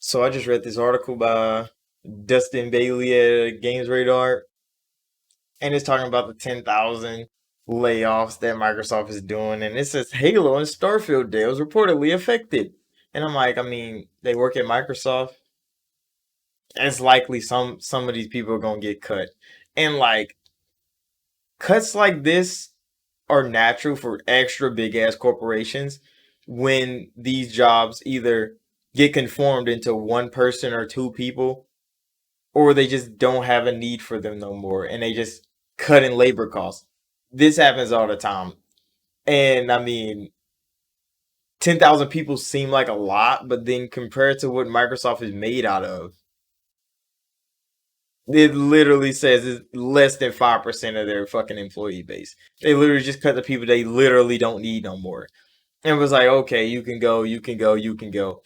So I just read this article by Dustin Bailey at Games Radar, and it's talking about the 10,000 layoffs that Microsoft is doing, and it says Halo and Starfield deals reportedly affected. And I'm like, I mean, they work at Microsoft. It's likely some of these people are gonna get cut, and like cuts like this are natural for extra big ass corporations when these jobs either get conformed into one person or two people or they just don't have a need for them no more and they just cut in labor costs. This happens all the time. And I mean, 10,000 people seem like a lot, but then compared to what Microsoft is made out of, it literally says it's less than 5% of their fucking employee base. They literally just cut the people they literally don't need no more. And it was like, okay, you can go, you can go, you can go.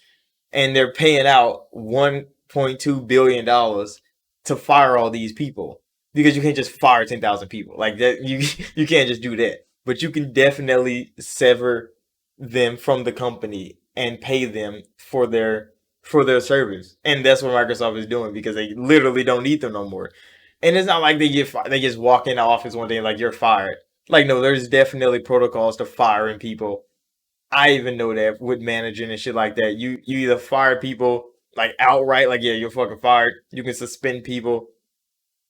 And they're paying out $1.2 billion to fire all these people because you can't just fire 10,000 people like that. You can't just do that, but you can definitely sever them from the company and pay them for their service, and that's what Microsoft is doing because they literally don't need them no more. And it's not like they just walk in the office one day and like you're fired. Like no, there's definitely protocols to firing people. I even know that with managing and shit like that. You either fire people like outright, like yeah, you're fucking fired. You can suspend people,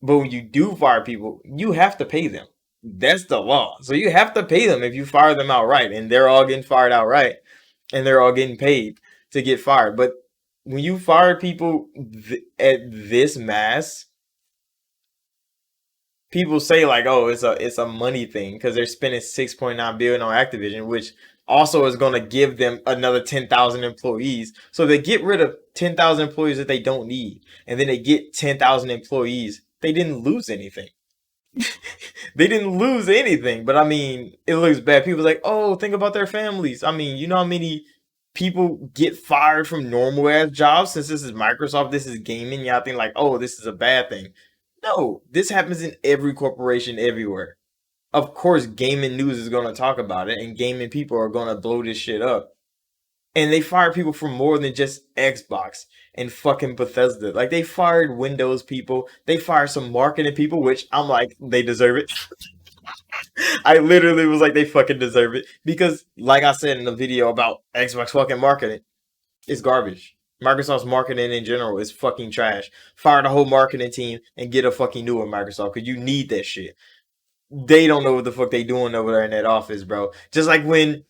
but when you do fire people, you have to pay them. That's the law. So you have to pay them if you fire them outright, and they're all getting fired outright, and they're all getting paid to get fired. But when you fire people at this mass, people say like, "Oh, it's a money thing" because they're spending 6.9 billion on Activision, which also is going to give them another 10,000 employees. So they get rid of 10,000 employees that they don't need, and then they get 10,000 employees. They didn't lose anything. They didn't lose anything, but I mean, it looks bad. People's like, "Oh, think about their families." I mean, you know how many people get fired from normal ass jobs since this is Microsoft, this is gaming. Y'all think like, "Oh, this is a bad thing." No, this happens in every corporation everywhere. Of course, gaming news is going to talk about it, and gaming people are going to blow this shit up. And they fire people for more than just Xbox and fucking Bethesda. Like, they fired Windows people, they fired some marketing people, which I'm like, they deserve it. I literally was like, they fucking deserve it. Because, like I said in the video about Xbox fucking marketing, it's garbage. Microsoft's marketing in general is fucking trash. Fire the whole marketing team and get a fucking new one, Microsoft, because you need that shit. They don't know what the fuck they doing over there in that office, bro. Just like when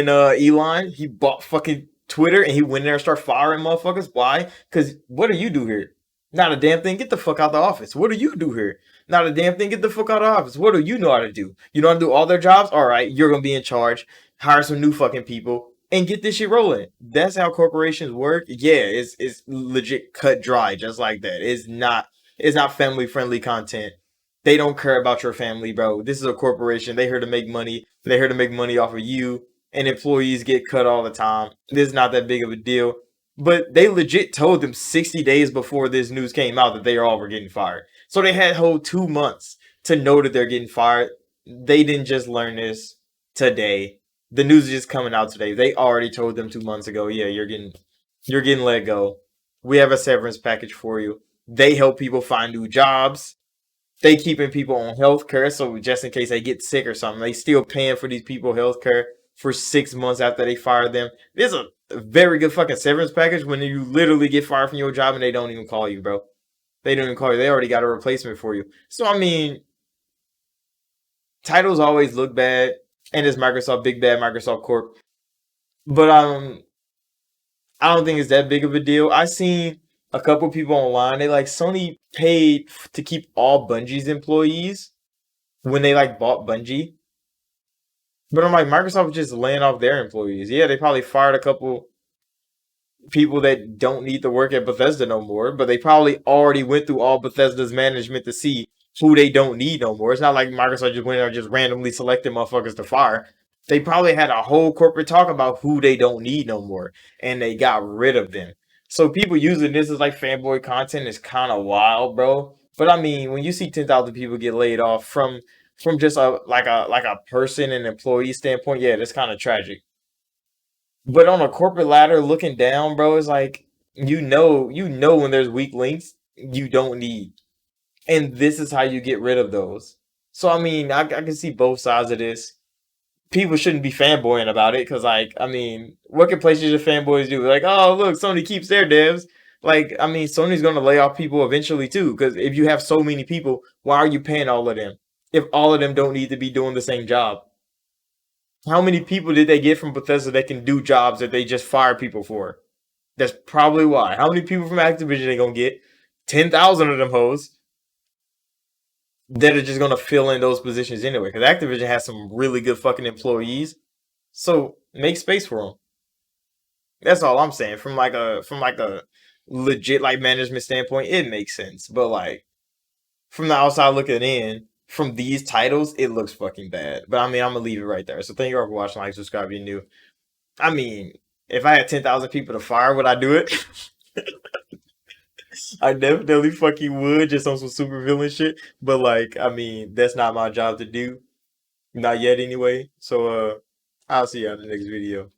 Elon he bought fucking Twitter and he went in there and started firing motherfuckers. Why? Because what do you do here? Not a damn thing. Get the fuck out the office. What do you do here? Not a damn thing. Get the fuck out of the office. What do you know how to do? You know how to do all their jobs? All right, you're gonna be in charge. Hire some new fucking people and get this shit rolling. That's how corporations work. Yeah, it's legit cut dry, just like that. It's not family friendly content. They don't care about your family, bro. This is a corporation. They here to make money. They here to make money off of you. And employees get cut all the time. This is not that big of a deal. But they legit told them 60 days before this news came out that they all were getting fired. So they had whole 2 months to know that they're getting fired. They didn't just learn this today. The news is just coming out today. They already told them 2 months ago, yeah, you're getting let go. We have a severance package for you. They help people find new jobs. They keeping people on health care, so just in case they get sick or something, they still paying for these people health care for 6 months after they fire them. There's a very good fucking severance package when you literally get fired from your job and they don't even call you, bro. They don't even call you. They already got a replacement for you. So I mean, titles always look bad, and it's Microsoft, big bad Microsoft Corp. But I don't think it's that big of a deal. I seen a couple people online. They like Sony paid to keep all Bungie's employees when they like bought Bungie. But I'm like, Microsoft was just laying off their employees. Yeah, they probably fired a couple people that don't need to work at Bethesda no more, but they probably already went through all Bethesda's management to see who they don't need no more. It's not like Microsoft just went there and just randomly selected motherfuckers to fire. They probably had a whole corporate talk about who they don't need no more, and they got rid of them. So people using this as like fanboy content is kind of wild, bro. But I mean, when you see 10,000 people get laid off from just like a person and employee standpoint, yeah, that's kind of tragic. But on a corporate ladder looking down, bro, it's like You know when there's weak links you don't need, and this is how you get rid of those. So I mean, I can see both sides of this. People shouldn't be fanboying about it because, like, I mean, what can PlayStation fanboys do? Like, oh, look, Sony keeps their devs. Like, I mean, Sony's gonna lay off people eventually too. Because if you have so many people, why are you paying all of them? If all of them don't need to be doing the same job, how many people did they get from Bethesda that can do jobs that they just fire people for? That's probably why. How many people from Activision they gonna get? 10,000 of them hoes that are just gonna fill in those positions anyway. Because Activision has some really good fucking employees. So make space for them. That's all I'm saying. From like a legit like management standpoint, it makes sense. But like from the outside looking in, from these titles, it looks fucking bad. But I mean, I'm gonna leave it right there. So thank you all for watching. Like, subscribe if you're new. I mean, if I had 10,000 people to fire, would I do it? I definitely fucking would, just on some super villain shit. But like, I mean, that's not my job to do. Not yet, anyway. So I'll see you on the next video.